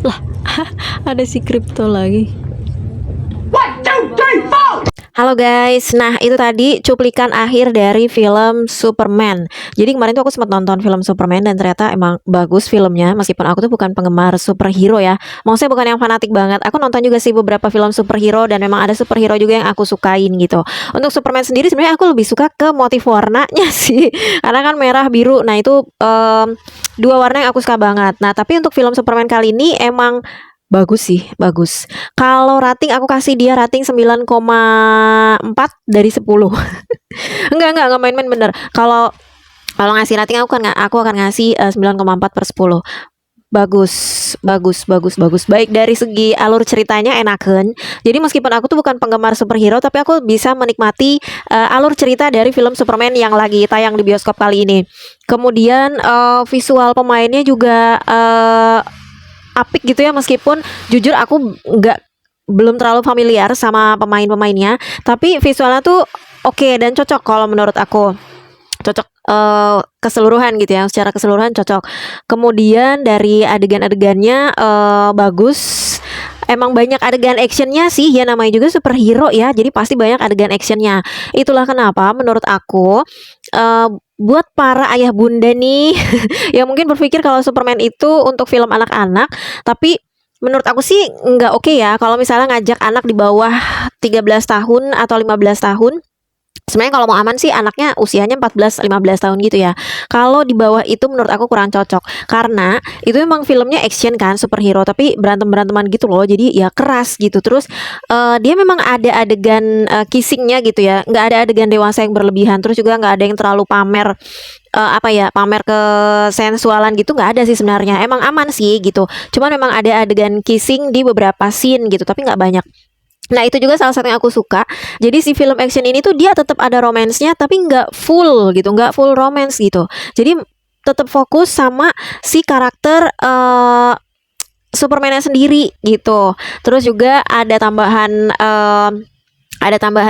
Lah, ada si Crypto lagi. Halo guys, nah itu tadi cuplikan akhir dari film Superman. Jadi kemarin tuh aku sempat nonton film Superman dan ternyata emang bagus filmnya. Meskipun aku tuh bukan penggemar superhero ya, maksudnya bukan yang fanatik banget. Aku nonton juga sih beberapa film superhero dan memang ada superhero juga yang aku sukain gitu. Untuk Superman sendiri sebenarnya aku lebih suka ke motif warnanya sih, karena kan merah biru. Nah itu dua warna yang aku suka banget. Nah tapi untuk film Superman kali ini emang bagus sih, bagus. Kalau rating aku kasih dia rating 9,4 dari 10. Enggak main-main bener. Kalau kalau ngasih rating aku akan ngasih 9,4 per 10. Bagus, bagus, bagus, bagus. Baik dari segi alur ceritanya enakan. Jadi meskipun aku tuh bukan penggemar superhero, tapi aku bisa menikmati alur cerita dari film Superman yang lagi tayang di bioskop kali ini. Kemudian visual pemainnya juga apik gitu ya, meskipun jujur aku belum terlalu familiar sama pemain-pemainnya, tapi visualnya tuh oke dan cocok kalau menurut aku. Cocok keseluruhan gitu ya, secara keseluruhan cocok. Kemudian dari adegan-adegannya bagus. Emang banyak adegan actionnya sih, ya namanya juga superhero ya, jadi pasti banyak adegan actionnya. Itulah kenapa menurut aku buat para ayah bunda nih yang mungkin berpikir kalau Superman itu untuk film anak-anak, tapi menurut aku sih nggak oke ya kalau misalnya ngajak anak di bawah 13 tahun atau 15 tahun. Sebenarnya kalau mau aman sih anaknya usianya 14 15 tahun gitu ya. Kalau di bawah itu menurut aku kurang cocok. Karena itu memang filmnya action kan, superhero, tapi berantem-beranteman gitu loh. Jadi ya keras gitu. Terus dia memang ada adegan kissingnya gitu ya. Nggak ada adegan dewasa yang berlebihan. Terus juga nggak ada yang terlalu pamer apa ya, pamer kesensualan gitu, nggak ada sih sebenarnya. Emang aman sih gitu. Cuman memang ada adegan kissing di beberapa scene gitu, tapi nggak banyak. Nah itu juga salah satu yang aku suka. Jadi si film action ini tuh dia tetap ada romansnya, tapi nggak full gitu, nggak full romance gitu. Jadi tetap fokus sama si karakter Superman-nya sendiri gitu. Terus juga ada tambahan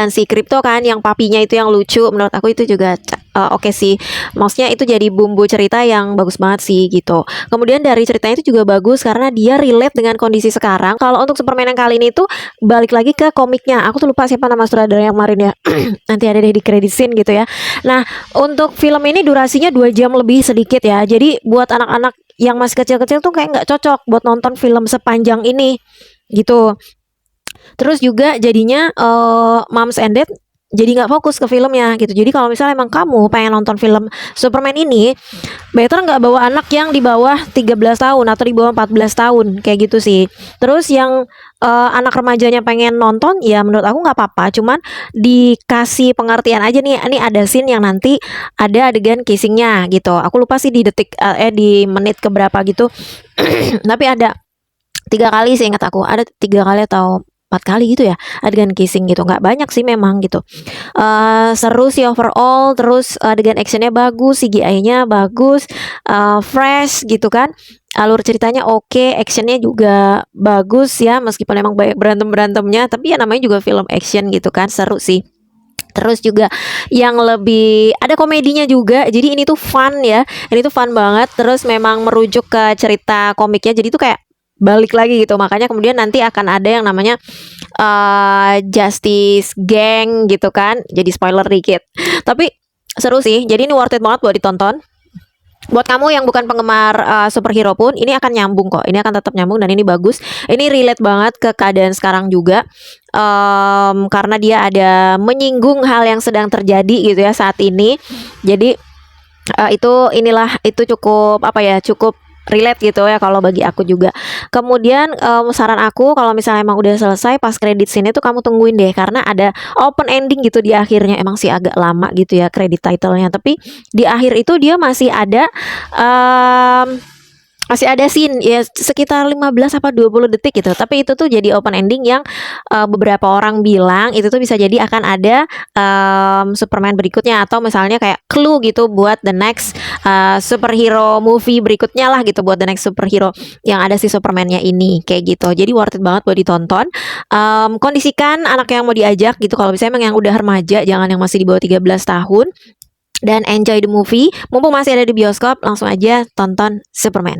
si Crypto kan, yang papinya itu yang lucu. Menurut aku itu juga oke sih. Maksudnya itu jadi bumbu cerita yang bagus banget sih gitu. Kemudian dari ceritanya itu juga bagus karena dia relate dengan kondisi sekarang. Kalau untuk Superman yang kali ini tuh balik lagi ke komiknya. Aku tuh lupa siapa nama sutradara yang kemarin ya. Nanti ada deh di credit scene gitu ya. Nah, untuk film ini durasinya 2 jam lebih sedikit ya. Jadi buat anak-anak yang masih kecil-kecil tuh kayak nggak cocok buat nonton film sepanjang ini gitu. Terus juga jadinya moms and dad jadi nggak fokus ke filmnya gitu. Jadi kalau misalnya emang kamu pengen nonton film Superman ini, better nggak bawa anak yang di bawah 13 tahun atau di bawah 14 tahun kayak gitu sih. Terus yang anak remajanya pengen nonton, ya menurut aku nggak apa-apa. Cuman dikasih pengertian aja nih, ini ada scene yang nanti ada adegan kissingnya gitu. Aku lupa sih di detik di menit keberapa gitu. Tapi ada 3 kali sih, ingat aku ada 3 kali atau 4 kali gitu ya adegan kissing gitu, nggak banyak sih memang gitu. Seru sih overall. Terus adegan actionnya bagus, CGI-nya bagus, fresh gitu kan. Alur ceritanya oke, actionnya juga bagus ya, meskipun emang banyak berantem-berantemnya, tapi ya namanya juga film action gitu kan, seru sih. Terus juga yang lebih ada komedinya juga. Jadi ini tuh fun ya. Ini tuh fun banget. Terus memang merujuk ke cerita komiknya. Jadi tuh kayak balik lagi gitu. Makanya kemudian nanti akan ada yang namanya Justice Gang gitu kan. Jadi spoiler dikit. Tapi seru sih. Jadi ini worth it banget buat ditonton. Buat kamu yang bukan penggemar superhero pun, ini akan nyambung kok. Ini akan tetap nyambung dan ini bagus. Ini relate banget ke keadaan sekarang juga. Karena dia ada menyinggung hal yang sedang terjadi gitu ya saat ini. Jadi itu cukup apa ya, cukup relate gitu ya kalau bagi aku juga. Kemudian saran aku kalau misalnya emang udah selesai pas kredit scene itu kamu tungguin deh, karena ada open ending gitu di akhirnya. Emang sih agak lama gitu ya kredit title-nya, tapi di akhir itu dia masih ada scene ya sekitar 15 apa 20 detik gitu. Tapi itu tuh jadi open ending yang beberapa orang bilang itu tuh bisa jadi akan ada Superman berikutnya, atau misalnya kayak clue gitu buat the next superhero movie berikutnya lah gitu, buat the next superhero yang ada si Superman-nya ini kayak gitu. Jadi worth it banget buat ditonton. Kondisikan anak yang mau diajak gitu, kalau misalnya emang yang udah remaja, jangan yang masih di bawah 13 tahun. Dan enjoy the movie. Mumpung masih ada di bioskop, langsung aja tonton Superman.